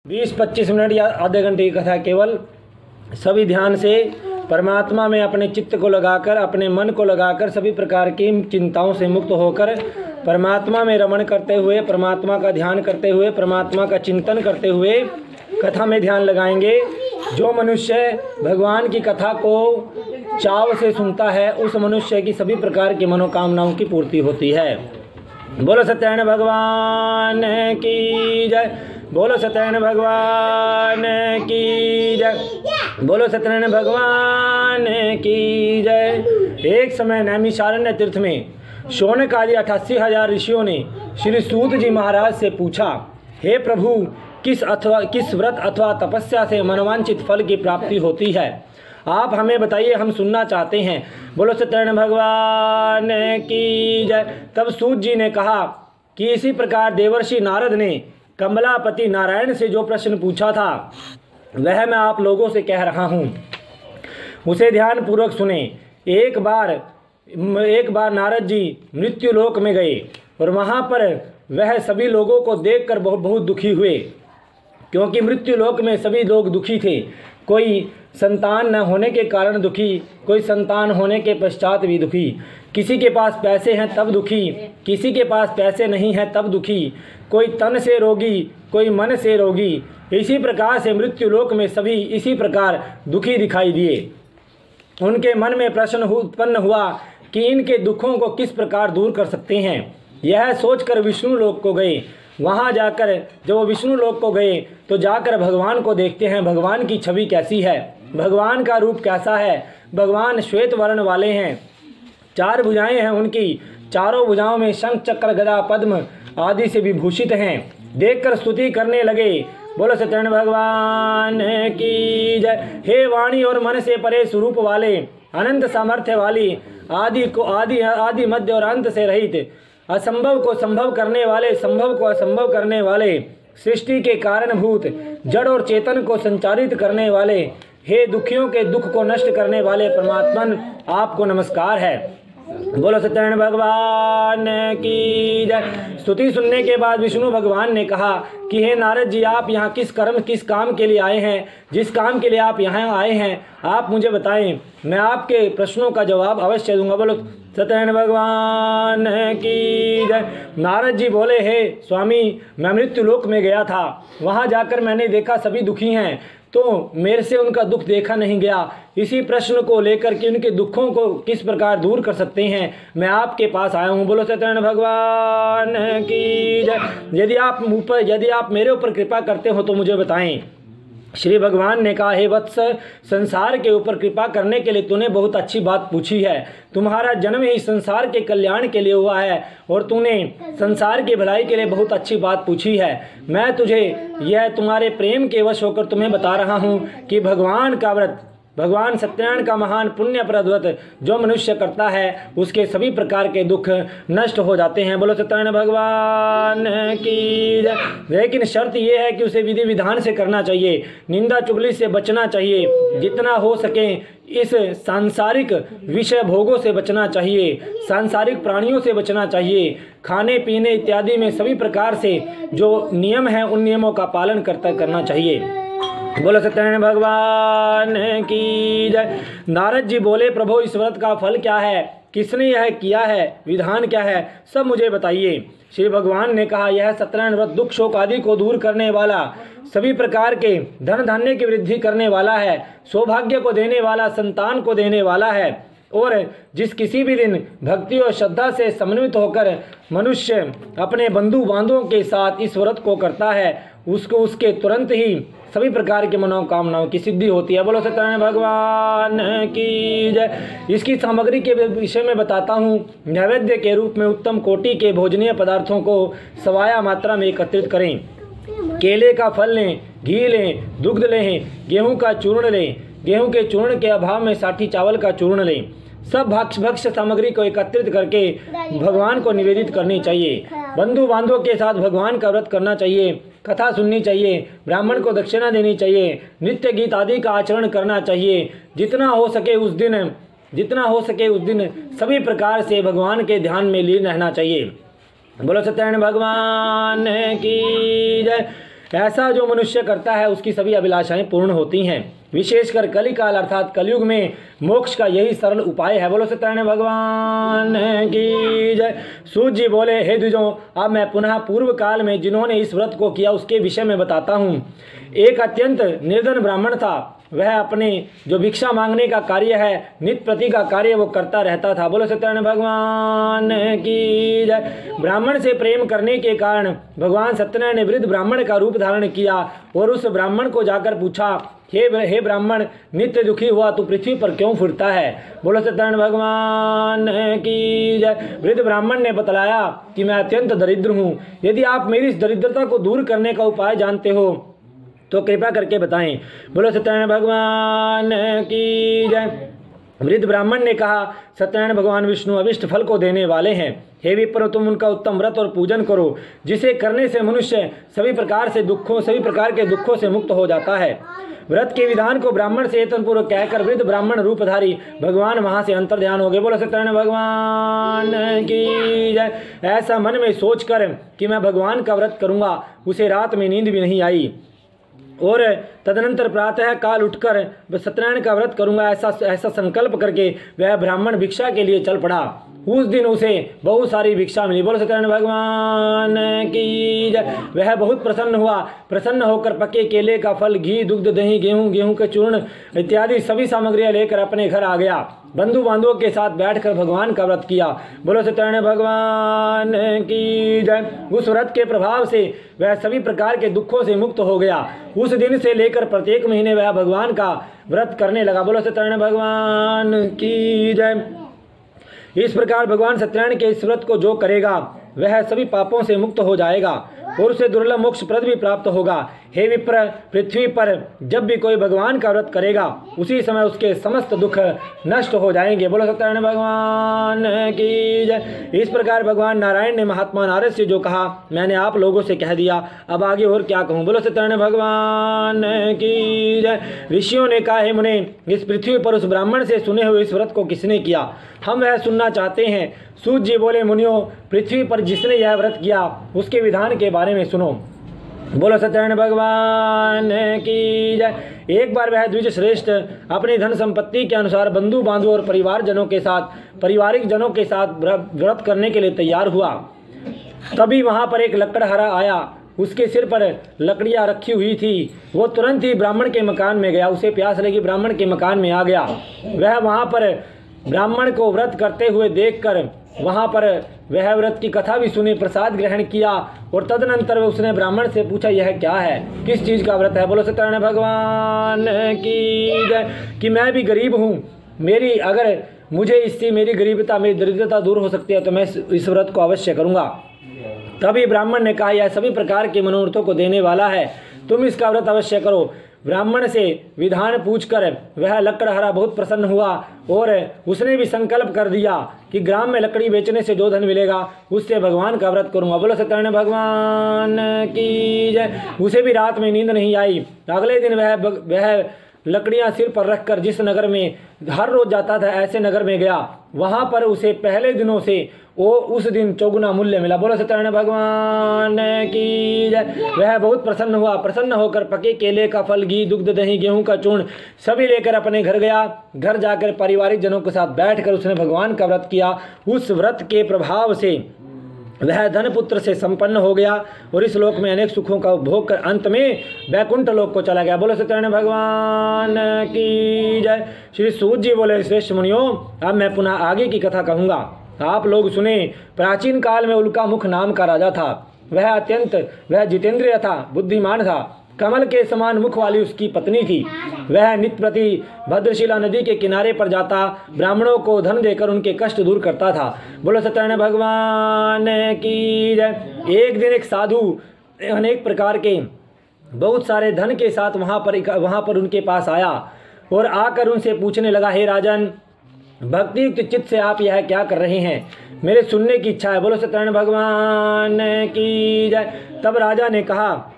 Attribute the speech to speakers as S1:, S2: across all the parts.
S1: 20-25 minute या आधे घंटे की कथा केवल सभी ध्यान से परमात्मा में अपने चित्त को लगाकर, अपने मन को लगाकर, सभी प्रकार की चिंताओं से मुक्त होकर परमात्मा में रमण करते हुए, परमात्मा का ध्यान करते हुए, परमात्मा का चिंतन करते हुए कथा में ध्यान लगाएंगे। जो मनुष्य भगवान की कथा को चाव से सुनता है, उस मनुष्य की सभी प्रकार की मनोकामनाओं की पूर्ति होती है। बोलो सत्यनारायण भगवान की जय। बोलो सत्यनारायण भगवान की जय। बोलो सत्यनारायण भगवान की जय। एक समय नैमिषारण्य तीर्थ में शौनक आदि 88,000 ऋषियों ने श्री सूत जी महाराज से पूछा, हे प्रभु, किस व्रत अथवा तपस्या से मनवांछित फल की प्राप्ति होती है? आप हमें बताइए, हम सुनना चाहते हैं। बोलो सत्यनारायण भगवान की जय। तब सूत जी ने कहा कि इसी प्रकार देवर्षि नारद ने कमलापति नारायण से जो प्रश्न पूछा था, वह मैं आप लोगों से कह रहा हूँ, उसे ध्यान पूर्वक सुने। एक बार नारद जी मृत्यु लोक में गए और वहाँ पर वह सभी लोगों को देखकर बहुत दुखी हुए, क्योंकि मृत्यु लोक में सभी लोग दुखी थे। कोई संतान न होने के कारण दुखी, कोई संतान होने के पश्चात भी दुखी, किसी के पास पैसे हैं तब दुखी, किसी के पास पैसे नहीं हैं तब दुखी, कोई तन से रोगी, कोई मन से रोगी। इसी प्रकार से मृत्यु लोक में सभी इसी प्रकार दुखी दिखाई दिए। उनके मन में प्रश्न उत्पन्न हुआ कि इनके दुखों को किस प्रकार दूर कर सकते हैं। यह सोचकर विष्णु लोक को गए। वहाँ जाकर जब वो विष्णु लोक को गए तो जाकर भगवान को देखते हैं, भगवान की छवि कैसी है, भगवान का रूप कैसा है। भगवान श्वेत वर्ण वाले हैं, 4 भुजाएं हैं उनकी, चारों भुजाओं में शंख चक्र गदा पद्म आदि से विभूषित हैं। देखकर स्तुति करने लगे। बोलो सत्यनारायण भगवान की जय। हे वाणी और मन से परे स्वरूप वाले, अनंत सामर्थ्य वाली, आदि मध्य और अंत से रहित, असंभव को संभव करने वाले, संभव को असंभव करने वाले, सृष्टि के कारणभूत, जड़ और चेतन को संचारित करने वाले, हे दुखियों के दुख को नष्ट करने वाले परमात्मन, आपको नमस्कार है। बोलो सत्यनारायण भगवान की जय। स्तुति सुनने के बाद विष्णु भगवान ने कहा कि हे नारद जी, आप यहाँ किस काम के लिए आए हैं? जिस काम के लिए आप यहाँ आए हैं आप मुझे बताएं, मैं आपके प्रश्नों का जवाब अवश्य दूंगा। बोलो सत्यनारायण भगवान की जय। नारद जी बोले, हे स्वामी, मैं मृत्यु लोक में गया था, वहाँ जाकर मैंने देखा सभी दुखी हैं, तो मेरे से उनका दुख देखा नहीं गया। इसी प्रश्न को लेकर के उनके दुखों को किस प्रकार दूर कर सकते हैं, मैं आपके पास आया हूँ। बोलो सत्यनारायण भगवान की जय। यदि आप मेरे ऊपर कृपा करते हो तो मुझे बताएं। श्री भगवान ने कहा, हे वत्स, संसार के ऊपर कृपा करने के लिए तूने बहुत अच्छी बात पूछी है। तुम्हारा जन्म ही संसार के कल्याण के लिए हुआ है और तूने संसार की भलाई के लिए बहुत अच्छी बात पूछी है। मैं तुझे यह तुम्हारे प्रेम के वश होकर तुम्हें बता रहा हूँ कि भगवान का व्रत, भगवान सत्यनारायण का महान पुण्यप्रद व्रत जो मनुष्य करता है उसके सभी प्रकार के दुख नष्ट हो जाते हैं। बोलो सत्यनारायण भगवान की जय। लेकिन शर्त यह है कि उसे विधि विधान से करना चाहिए, निंदा चुगली से बचना चाहिए, जितना हो सके इस सांसारिक विषय भोगों से बचना चाहिए, सांसारिक प्राणियों से बचना चाहिए, खाने पीने इत्यादि में सभी प्रकार से जो नियम है उन नियमों का पालन करना चाहिए। बोलो सत्यनारायण भगवान की जय। नारद जी बोले, प्रभु, इस व्रत का फल क्या है, किसने यह किया है, विधान क्या है, सब मुझे बताइए। श्री भगवान ने कहा, यह सत्यनारायण व्रत दुख शोक आदि को दूर करने वाला, सभी प्रकार के धन धान्य की वृद्धि करने वाला है, सौभाग्य को देने वाला, संतान को देने वाला है, और जिस किसी भी दिन भक्ति और श्रद्धा से समन्वित होकर मनुष्य अपने बंधु बांधवों के साथ इस व्रत को करता है, उसके तुरंत ही सभी प्रकार की मनोकामनाओं की सिद्धि होती है। बोलो सत्यनारायण भगवान की जय। इसकी सामग्री के विषय में बताता हूँ। नैवेद्य के रूप में उत्तम कोटि के भोजनीय पदार्थों को सवाया मात्रा में एकत्रित करें। केले का फल लें, घी लें, दुग्ध लें, गेहूं का चूर्ण लें, गेहूं के चूर्ण के अभाव में साठी चावल का चूर्ण लें। सब भक्ष्य सामग्री को एकत्रित करके भगवान को निवेदित करनी चाहिए। बंधु बांधवों के साथ भगवान का व्रत करना चाहिए, कथा सुननी चाहिए, ब्राह्मण को दक्षिणा देनी चाहिए, नित्य गीत आदि का आचरण करना चाहिए। जितना हो सके उस दिन सभी प्रकार से भगवान के ध्यान में लीन रहना चाहिए। बोलो सत्यनारायण भगवान की जय। ऐसा जो मनुष्य करता है उसकी सभी अभिलाषाएं पूर्ण होती हैं। विशेषकर कलिकाल अर्थात कलयुग में मोक्ष का यही सरल उपाय है। बोलो सत्यनारायण भगवान की जय। सूत जी बोले, हे द्विजों, अब मैं पुनः पूर्व काल में जिन्होंने इस व्रत को किया उसके विषय में बताता हूँ। एक अत्यंत निर्धन ब्राह्मण था। वह अपने जो भिक्षा मांगने का कार्य है, नित्य प्रति का कार्य वो करता रहता था। बोलो सत्यनारायण भगवान की जय। ब्राह्मण से प्रेम करने के कारण भगवान सत्यनारायण ने वृद्ध ब्राह्मण का रूप धारण किया और उस ब्राह्मण को जाकर पूछा, हे ब्राह्मण, नित्य दुखी हुआ तू पृथ्वी पर क्यों फिरता है? बोलो सत्यनारायण भगवान की जय। वृद्ध ब्राह्मण ने बतलाया कि मैं अत्यंत दरिद्र हूँ। यदि आप मेरी इस दरिद्रता को दूर करने का उपाय जानते हो तो कृपा करके बताएं। बोलो सत्यनारायण भगवान की जय। वृद्ध ब्राह्मण ने कहा, सत्यनारायण भगवान विष्णु अभिष्ट फल को देने वाले हैं। हे विप्र, तुम उनका उत्तम व्रत और पूजन करो, जिसे करने से मनुष्य सभी प्रकार के दुखों से मुक्त हो जाता है। व्रत के विधान को ब्राह्मण से यत्नपूर्वक कहकर वृद्ध ब्राह्मण रूपधारी भगवान वहां से अंतर्ध्यान हो गए। बोलो सत्यनारायण भगवान की जय। ऐसा मन में सोचकर कि मैं भगवान का व्रत करूंगा, उसे रात में नींद भी नहीं आई और तदनंतर प्रातः काल उठकर सत्यनारायण का व्रत करूंगा, ऐसा संकल्प करके वह ब्राह्मण भिक्षा के लिए चल पड़ा। उस दिन उसे बहुत सारी भिक्षा मिली। बोलो सत्यनारायण भगवान की जय। वह बहुत प्रसन्न हुआ। प्रसन्न होकर पके केले का फल, घी, दुग्ध, दही, गेहूं के चूर्ण इत्यादि सभी सामग्रियां लेकर अपने घर आ गया। बंधु बांधवों के साथ बैठकर भगवान का व्रत किया। बोलो सत्यनारायण भगवान की जय। उस व्रत के प्रभाव से वह सभी प्रकार के दुखों से मुक्त हो गया। उस दिन से लेकर प्रत्येक महीने वह भगवान का व्रत करने लगा। बोलो सत्यनारायण भगवान की जय। इस प्रकार भगवान सत्यनारायण के इस व्रत को जो करेगा वह सभी पापों से मुक्त हो जाएगा और उसे दुर्लभ मोक्ष प्रद भी प्राप्त होगा। हे विप्र, पृथ्वी पर जब भी कोई भगवान का व्रत करेगा उसी समय उसके समस्त दुख नष्ट हो जाएंगे। बोलो सत्यनारायण भगवान की जय। इस प्रकार भगवान नारायण ने महात्मा नारद से जो कहा मैंने आप लोगों से कह दिया, अब आगे और क्या कहूँ। बोलो सत्यनारायण भगवान की जय। ऋषियों ने कहा, हे मुने, इस पृथ्वी पर उस ब्राह्मण से सुने हुए इस व्रत को किसने किया? हम वह सुनना चाहते हैं। सूत जी बोले, मुनियों, पृथ्वी पर जिसने यह व्रत किया उसके विधान के बारे में सुनो। बोलो सत्यनारायण भगवान की जय। एक बार वह द्विज श्रेष्ठ अपनी धन संपत्ति के अनुसार बंधु बांधवों और पारिवारिक जनों के साथ व्रत करने के लिए तैयार हुआ। तभी वहां पर एक लकड़हारा आया। उसके सिर पर लकड़ियां रखी हुई थी। वो तुरंत ही ब्राह्मण के मकान में गया। उसे प्यास लगी, ब्राह्मण के मकान में आ गया। वह वहां पर ब्राह्मण को व्रत करते हुए देखकर वहां पर वह व्रत की कथा भी सुनी, प्रसाद ग्रहण किया और तदनंतर उसने ब्राह्मण से पूछा, यह क्या है, किस चीज का व्रत है? बोलो सत्यनारायण भगवान की जय। कि मैं भी गरीब हूँ, अगर मुझे इससे मेरी गरीबता, मेरी दरिद्रता दूर हो सकती है तो मैं इस व्रत को अवश्य करूँगा। तभी ब्राह्मण ने कहा, यह सभी प्रकार के मनोरथों को देने वाला है, तुम इसका व्रत अवश्य करो। ब्राह्मण से विधान पूछकर वह लकड़हारा बहुत प्रसन्न हुआ और उसने भी संकल्प कर दिया कि ग्राम में लकड़ी बेचने से जो धन मिलेगा उससे भगवान का व्रत करूंगा। बोलो सत्यनारायण भगवान की जय। उसे भी रात में नींद नहीं आई। अगले दिन वह लकड़ियां सिर पर रखकर जिस नगर में हर रोज जाता था ऐसे नगर में गया। वहां पर उसे पहले दिनों से उस दिन चौगुना मूल्य मिला। बोलो सत्यनारायण भगवान की जय। वह बहुत प्रसन्न हुआ। प्रसन्न होकर पके केले का फल, घी, दुग्ध, दही, गेहूं का चूर्ण सभी लेकर अपने घर गया। घर जाकर पारिवारिक जनों के साथ बैठकर उसने भगवान का व्रत किया। उस व्रत के प्रभाव से वह धन पुत्र से संपन्न हो गया और इस लोक में अनेक सुखों का उपभोग कर अंत में वैकुंठ लोक को चला गया। बोलो सत्यनारायण भगवान की जय। श्री सूत जी बोले, श्रेष्ठ मुनियों, अब मैं पुनः आगे की कथा कहूँगा, आप लोग सुने। प्राचीन काल में उल्का मुख नाम का राजा था। वह जितेंद्रिय था, बुद्धिमान था। कमल के समान मुख वाली उसकी पत्नी थी। वह नित्य प्रति भद्रशिला नदी के किनारे पर जाता, ब्राह्मणों को धन देकर उनके कष्ट दूर करता था। बोलो सत्यनारायण भगवान की जय। एक दिन एक साधु अनेक प्रकार के बहुत सारे धन के साथ वहाँ पर उनके पास आया और आकर उनसे पूछने लगा, हे राजन, भक्ति युक्त चित्त से आप यह क्या कर रहे हैं? मेरे सुनने की इच्छा है। बोलो सत्यनारायण भगवान की जय। तब राजा ने कहा,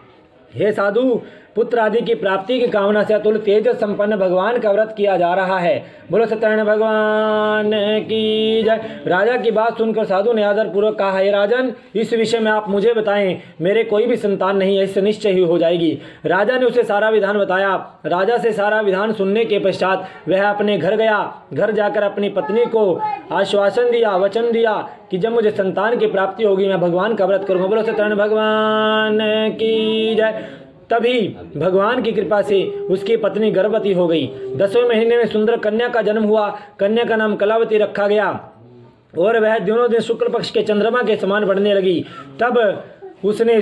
S1: हे साधु, पुत्र आदि की प्राप्ति की कामना से अतुल तेज संपन्न भगवान का व्रत किया जा रहा है। बोलो सत्यनारायण भगवान की जय। राजा की बात सुनकर साधु ने आदर पूर्वक कहा, हे राजन, इस विषय में आप मुझे बताएं, मेरे कोई भी संतान नहीं है, इससे निश्चय ही हो जाएगी। राजा ने उसे सारा विधान बताया। राजा से सारा विधान सुनने के पश्चात वह अपने घर गया। घर जाकर अपनी पत्नी को आश्वासन दिया, वचन दिया कि जब मुझे संतान की प्राप्ति होगी मैं भगवान का व्रत करूंगा। बोलो सत्यनारायण भगवान की जय। तभी भगवान की कृपा से उसकी पत्नी गर्भवती हो गई। 10वें महीने में सुंदर कन्या का जन्म हुआ। कन्या का नाम कलावती रखा गया और वह दिनों दिन शुक्ल पक्ष के चंद्रमा के समान बढ़ने लगी। तब उसने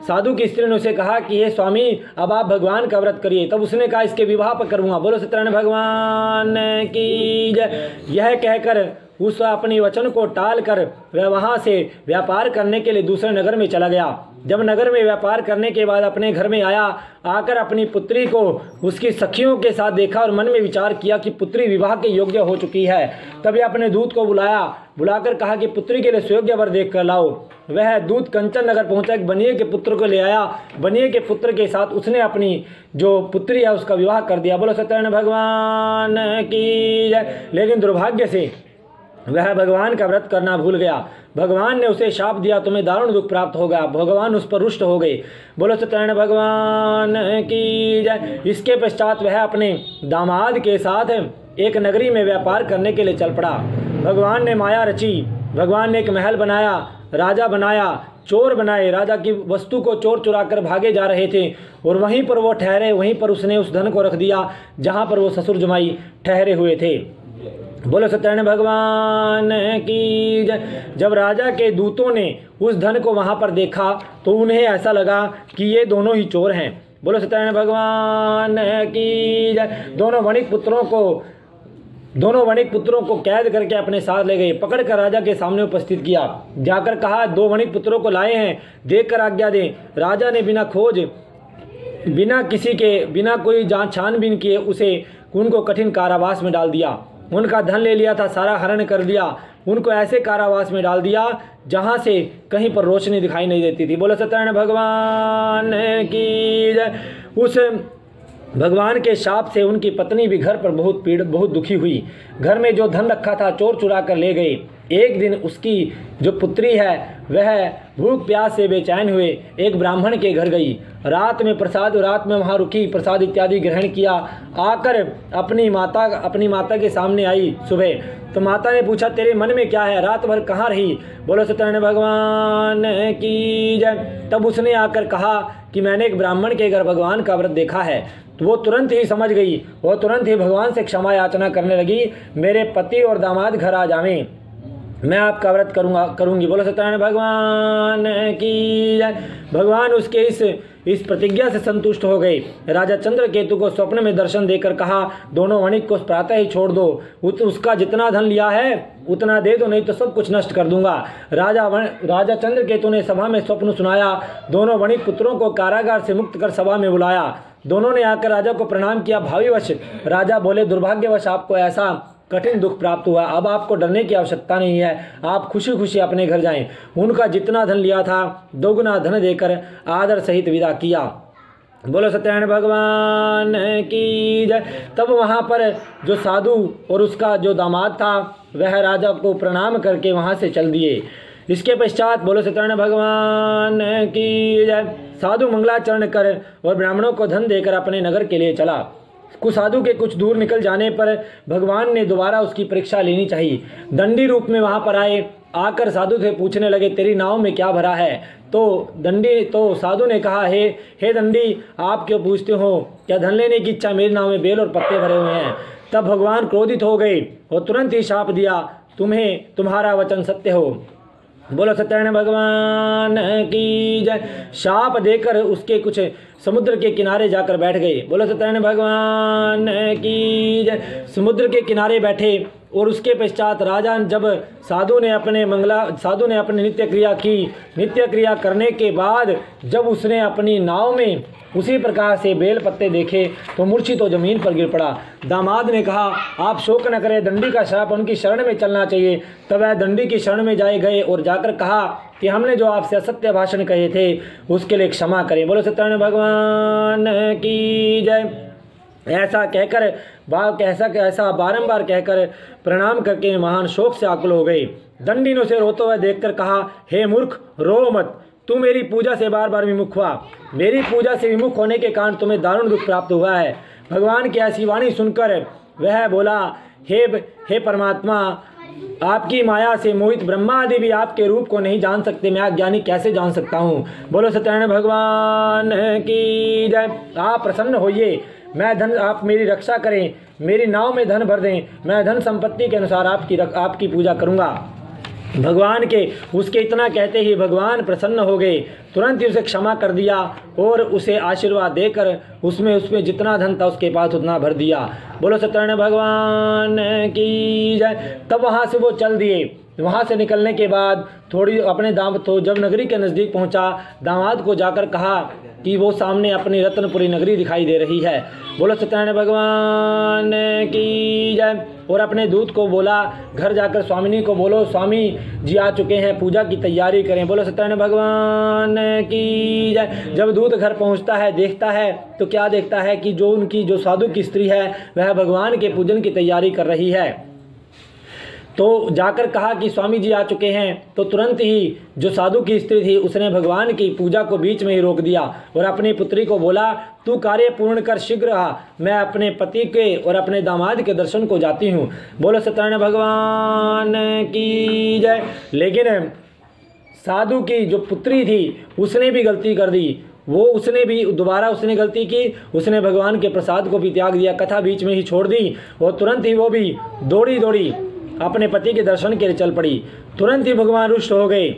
S1: साधु की स्त्री ने उसे कहा कि हे स्वामी, अब आप भगवान का व्रत करिए। तब उसने कहा, इसके विवाह पर करूँगा। बोलो सत्यनारायण भगवान की जय। यह कहकर उस अपनी वचन को टाल कर वह वहाँ से व्यापार करने के लिए दूसरे नगर में चला गया। जब नगर में व्यापार करने के बाद अपने घर में आया, आकर अपनी पुत्री को उसकी सखियों के साथ देखा और मन में विचार किया कि पुत्री विवाह के योग्य हो चुकी है। तभी अपने दूत को बुलाकर कहा कि पुत्री के लिए सुयोग्य वर देख कर लाओ। वह दूत कंचन नगर पहुंचा, एक बनिए के पुत्र को ले आया। बनिए के पुत्र के साथ उसने अपनी जो पुत्री है उसका विवाह कर दिया। बोलो सत्यनारायण भगवान की जय। लेकिन दुर्भाग्य से वह भगवान का व्रत करना भूल गया। भगवान ने उसे शाप दिया, तुम्हें दारुण दुख प्राप्त होगा। भगवान उस पर रुष्ट हो गए। बोलो सत्यनारायण भगवान की जय। इसके पश्चात वह अपने दामाद के साथ एक नगरी में व्यापार करने के लिए चल पड़ा। भगवान ने माया रची। भगवान ने एक महल बनाया, राजा बनाया, चोर बनाए। राजा की वस्तु को चोर चुरा कर भागे जा रहे थे और वहीं पर वो ठहरे। वहीं पर उसने उस धन को रख दिया जहाँ पर वो ससुर जमाई ठहरे हुए थे। बोलो सत्यनारायण भगवान की जय। जब राजा के दूतों ने उस धन को वहां पर देखा तो उन्हें ऐसा लगा कि ये दोनों ही चोर हैं। बोलो सत्यनारायण भगवान की जय। दोनों वणिक पुत्रों को कैद करके अपने साथ ले गए। पकड़कर राजा के सामने उपस्थित किया। जाकर कहा, 2 वणिक पुत्रों को लाए हैं, देखकर आज्ञा दें। राजा ने बिना कोई जांच छानबीन किए उनको कठिन कारावास में डाल दिया। उनका धन ले लिया था, सारा हरण कर दिया। उनको ऐसे कारावास में डाल दिया जहां से कहीं पर रोशनी दिखाई नहीं देती थी। बोलो सत्यनारायण भगवान की जय। उस भगवान के शाप से उनकी पत्नी भी घर पर बहुत दुखी हुई। घर में जो धन रखा था चोर चुरा कर ले गए। एक दिन उसकी जो पुत्री है वह भूख प्यास से बेचैन हुए एक ब्राह्मण के घर गई। रात में वहाँ रुकी, प्रसाद इत्यादि ग्रहण किया। आकर अपनी माता के सामने आई सुबह। तो माता ने पूछा, तेरे मन में क्या है, रात भर कहाँ रही। बोलो सत्यनारायण भगवान की जय। तब उसने आकर कहा कि मैंने एक ब्राह्मण के घर भगवान का व्रत देखा है। तो वो तुरंत ही समझ गई। वो तुरंत ही भगवान से क्षमा याचना करने लगी, मेरे पति और दामाद घर आ जावें, मैं आपका व्रत करूंगी। बोलो सत्यनारायण भगवान की जय। भगवान उसके इस प्रतिज्ञा से संतुष्ट हो गए। राजा चंद्रकेतु को स्वप्न में दर्शन देकर कहा, दोनों वणिक को प्रातः ही छोड़ दो। उसका जितना धन लिया है उतना दे दो, नहीं तो सब कुछ नष्ट कर दूंगा। राजा चंद्रकेतु ने सभा में स्वप्न सुनाया। दोनों वणिक पुत्रों को कारागार से मुक्त कर सभा में बुलाया। दोनों ने आकर राजा को प्रणाम किया। भावीवश राजा बोले, दुर्भाग्यवश आपको ऐसा कठिन दुख प्राप्त हुआ। अब आपको डरने की आवश्यकता नहीं है, आप खुशी खुशी अपने घर जाएं। उनका जितना धन लिया था 2 गुना धन देकर आदर सहित विदा किया। बोलो सत्यनारायण भगवान की जय। तब वहाँ पर जो साधु और उसका जो दामाद था वह राजा को प्रणाम करके वहाँ से चल दिए। इसके पश्चात बोलो सत्यनारायण भगवान की जय। साधु मंगलाचरण कर और ब्राह्मणों को धन देकर अपने नगर के लिए चला। साधु के कुछ दूर निकल जाने पर भगवान ने दोबारा उसकी परीक्षा लेनी चाहिए। दंडी रूप में वहां पर आए। आकर साधु से पूछने लगे, तेरी नाव में क्या भरा है। तो साधु ने कहा, हे दंडी, आप क्यों पूछते हो, क्या धन लेने की इच्छा, मेरी नाव में बेल और पत्ते भरे हुए हैं। तब भगवान क्रोधित हो गए और तुरंत ही शाप दिया, तुम्हारा वचन सत्य हो। बोलो सत्यनारायण भगवान की जय। शाप देकर उसके कुछ समुद्र के किनारे जाकर बैठ गए। बोलो सत्यनारायण भगवान की जय। समुद्र के किनारे बैठे और उसके पश्चात राजा जब साधु ने अपने नित्य क्रिया की। नित्य क्रिया करने के बाद जब उसने अपनी नाव में उसी प्रकार से बेल पत्ते देखे तो मूर्छित तो जमीन पर गिर पड़ा। दामाद ने कहा, आप शोक न करें, दंडी का श्राप, उनकी शरण में चलना चाहिए। तब वह दंडी की शरण में जाए गए और जाकर कहा कि हमने जो आपसे असत्य भाषण कहे थे उसके लिए क्षमा करें। बोलो सत्यनारायण भगवान की जय। ऐसा बारंबार कहकर प्रणाम करके महान शोक से आकुल हो गए। दंडी ने उसे रोते हुए देखकर कहा, हे मूर्ख, रो मत, तू मेरी पूजा से बार बार विमुख हुआ। मेरी पूजा से विमुख होने के कारण तुम्हें दारुण दुख प्राप्त हुआ है। भगवान की ऐसी वाणी सुनकर वह बोला, हे परमात्मा, आपकी माया से मोहित ब्रह्मा आदि भी आपके रूप को नहीं जान सकते, मैं अज्ञानी कैसे जान सकता हूँ। बोलो सत्यनारायण भगवान की जय। आप प्रसन्न होइए, मैं धन, आप मेरी रक्षा करें, मेरी नाव में धन भर दें, मैं धन संपत्ति के अनुसार आपकी पूजा करूँगा। भगवान के उसके इतना कहते ही भगवान प्रसन्न हो गए, तुरंत ही उसे क्षमा कर दिया और उसे आशीर्वाद देकर उसमें जितना धन था उसके पास उतना भर दिया। बोलो सत्यनारायण भगवान की जय। तब वहाँ से वो चल दिए। वहाँ से निकलने के बाद थोड़ी अपने तो जब नगरी के नज़दीक पहुँचा, दामाद को जाकर कहा कि वो सामने अपनी रत्नपुरी नगरी दिखाई दे रही है। बोलो सत्यनारायण भगवान की जय। और अपने दूत को बोला, घर जाकर स्वामिनी को बोलो, स्वामी जी आ चुके हैं, पूजा की तैयारी करें। बोलो सत्यनारायण भगवान की जय। जब दूत घर पहुंचता है, देखता है तो क्या देखता है कि जो साधु की स्त्री है वह भगवान के पूजन की तैयारी कर रही है। तो जाकर कहा कि स्वामी जी आ चुके हैं। तो तुरंत ही जो साधु की स्त्री थी उसने भगवान की पूजा को बीच में ही रोक दिया और अपनी पुत्री को बोला, तू कार्य पूर्ण कर, शीघ्र आ, मैं अपने पति के और अपने दामाद के दर्शन को जाती हूँ। बोलो सत्यनारायण भगवान की जय। लेकिन साधु की जो पुत्री थी उसने भी गलती कर दी। उसने गलती की, उसने भगवान के प्रसाद को भी त्याग दिया, कथा बीच में ही छोड़ दी और तुरंत ही वो भी दौड़ी अपने पति के दर्शन के लिए चल पड़ी। तुरंत ही भगवान रुष्ट हो गए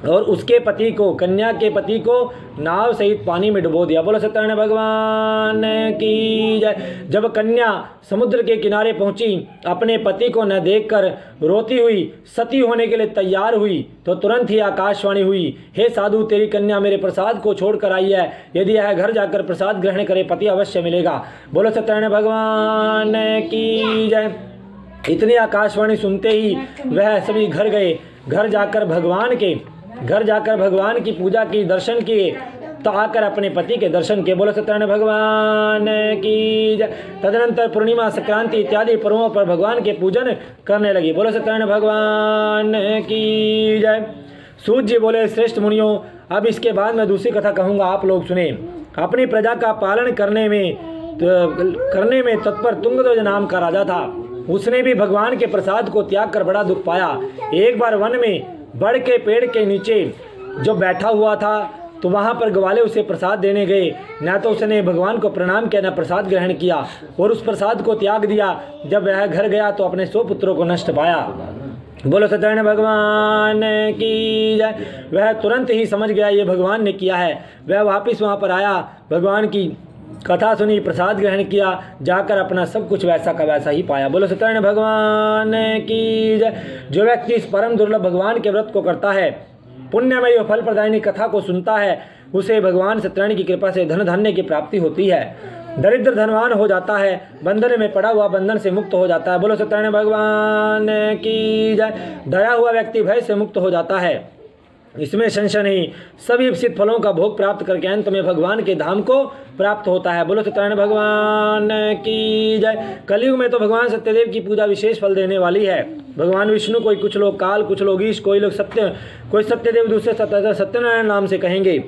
S1: और उसके पति को, कन्या के पति को नाव सहित पानी में डुबो दिया। बोलो सत्यनारायण भगवान की जय। जब कन्या समुद्र के किनारे पहुंची, अपने पति को न देखकर रोती हुई सती होने के लिए तैयार हुई, तो तुरंत ही आकाशवाणी हुई, हे साधु, तेरी कन्या मेरे प्रसाद को छोड़कर आई है, यदि यह घर जाकर प्रसाद ग्रहण करे पति अवश्य मिलेगा। बोलो सत्यनारायण भगवान की जय। इतनी आकाशवाणी सुनते ही वह सभी घर गए। घर जाकर भगवान की पूजा की, दर्शन किए, तो आकर अपने पति के दर्शन किए। बोलो सत्यनारायण भगवान की जय। तदनंतर पूर्णिमा, संक्रांति इत्यादि पर्वों पर भगवान के पूजन करने लगी। बोलो सत्यनारायण भगवान की जय। सूत जी बोले, श्रेष्ठ मुनियों, अब इसके बाद मैं दूसरी कथा कहूँगा, आप लोग सुने। अपनी प्रजा का पालन करने में तत्पर तुंगध्वज नाम का राजा था। उसने भी भगवान के प्रसाद को त्याग कर बड़ा दुख पाया। एक बार वन में बड़ के पेड़ के नीचे जो बैठा हुआ था, तो वहाँ पर ग्वाले उसे प्रसाद देने गए। न तो उसने भगवान को प्रणाम किया, न प्रसाद ग्रहण किया और उस प्रसाद को त्याग दिया। जब वह घर गया तो अपने 100 पुत्रों को नष्ट पाया। बोलो सत्यनारायण भगवान की जय। वह तुरंत ही समझ गया ये भगवान ने किया है। वह वापिस वहाँ पर आया, भगवान की कथा सुनी, प्रसाद ग्रहण किया, जाकर अपना सब कुछ वैसा का वैसा ही पाया। बोलो सत्यनारायण भगवान की जय। जो व्यक्ति इस परम दुर्लभ भगवान के व्रत को करता है, पुण्यमय और फल प्रदायिनी कथा को सुनता है, उसे भगवान सत्यनारायण की कृपा से धन धान्य की प्राप्ति होती है। दरिद्र धनवान हो जाता है, बंधन में पड़ा हुआ बंधन से मुक्त हो जाता है। बोलो सत्यनारायण भगवान की जय। डरा हुआ व्यक्ति भय से मुक्त हो जाता है, इसमें संशय नहीं। सभी इप्सित फलों का भोग प्राप्त करके अंत में भगवान के धाम को प्राप्त होता है। बोलो सत्यनारायण भगवान की जय। कलयुग में तो भगवान सत्यदेव की पूजा विशेष फल देने वाली है। भगवान विष्णु को कुछ लोग काल, कुछ लोग ईश, कोई सत्यदेव, दूसरे सत्यनारायण नाम से कहेंगे।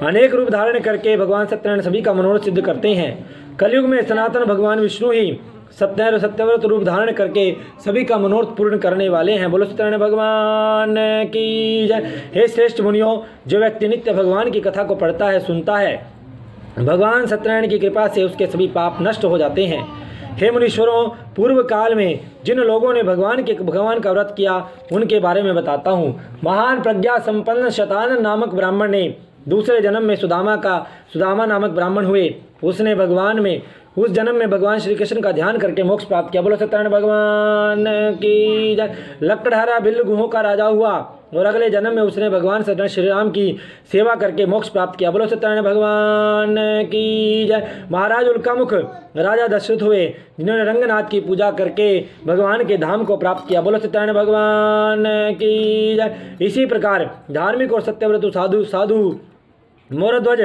S1: अनेक रूप धारण करके भगवान सत्यनारायण सभी का मनोरथ सिद्ध करते हैं। कलयुग में सनातन भगवान विष्णु ही सत्यव्रत रूप धारण करके सभी का मनोरथ पूर्ण करने वाले हैं। बोलो सत्यनारायण भगवान की जय। हे श्रेष्ठ मुनियों, जो व्यक्ति नित्य भगवान की कथा को पढ़ता है, सुनता है, भगवान सत्यनारायण की कृपा से उसके सभी पाप नष्ट हो जाते हैं। हे मुनीश्वरों, पूर्व काल में जिन लोगों ने भगवान का व्रत किया उनके बारे में बताता हूँ। महान प्रज्ञा संपन्न शतानन नामक ब्राह्मण ने दूसरे जन्म में सुदामा नामक ब्राह्मण हुए। उसने उस जन्म में भगवान श्री कृष्ण का ध्यान करके मोक्ष प्राप्त किया। बोलो सत्यनारायण भगवान की जय। लकड़हारा भिल्ल गुहों का राजा हुआ और अगले जन्म में उसने भगवान श्री राम की सेवा करके मोक्ष प्राप्त किया। बोलो सत्यनारायण भगवान की जय। महाराज उल्कामुख राजा दशरथ हुए, जिन्होंने रंगनाथ की पूजा करके भगवान के धाम को प्राप्त किया। बोलो सत्यनारायण भगवान की जय। इसी प्रकार धार्मिक और सत्यव्रत साधु मोरध्वज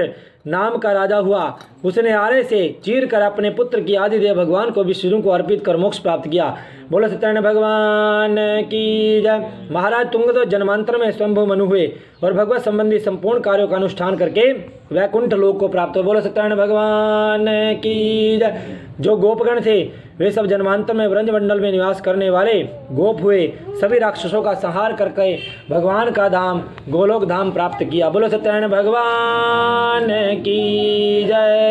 S1: नाम का राजा हुआ। उसने आरे से चीर कर अपने पुत्र की आदिदेव भगवान को विष्णु को अर्पित कर मोक्ष प्राप्त किया। बोलो सत्यनारायण भगवान की जय। महाराज तुंगध्वज जन्मांतर में स्वयंभू मनु हुए और भगवत संबंधी संपूर्ण कार्यों का अनुष्ठान करके वैकुंठ लोक को प्राप्त हुए। बोलो सत्यनारायण भगवान की जय। जो गोपगण थे वे सब जन्मांतर में ब्रजमंडल में निवास करने वाले गोप हुए। सभी राक्षसों का संहार करके भगवान का धाम गोलोक धाम प्राप्त किया। बोलो सत्यनारायण भगवान की जय।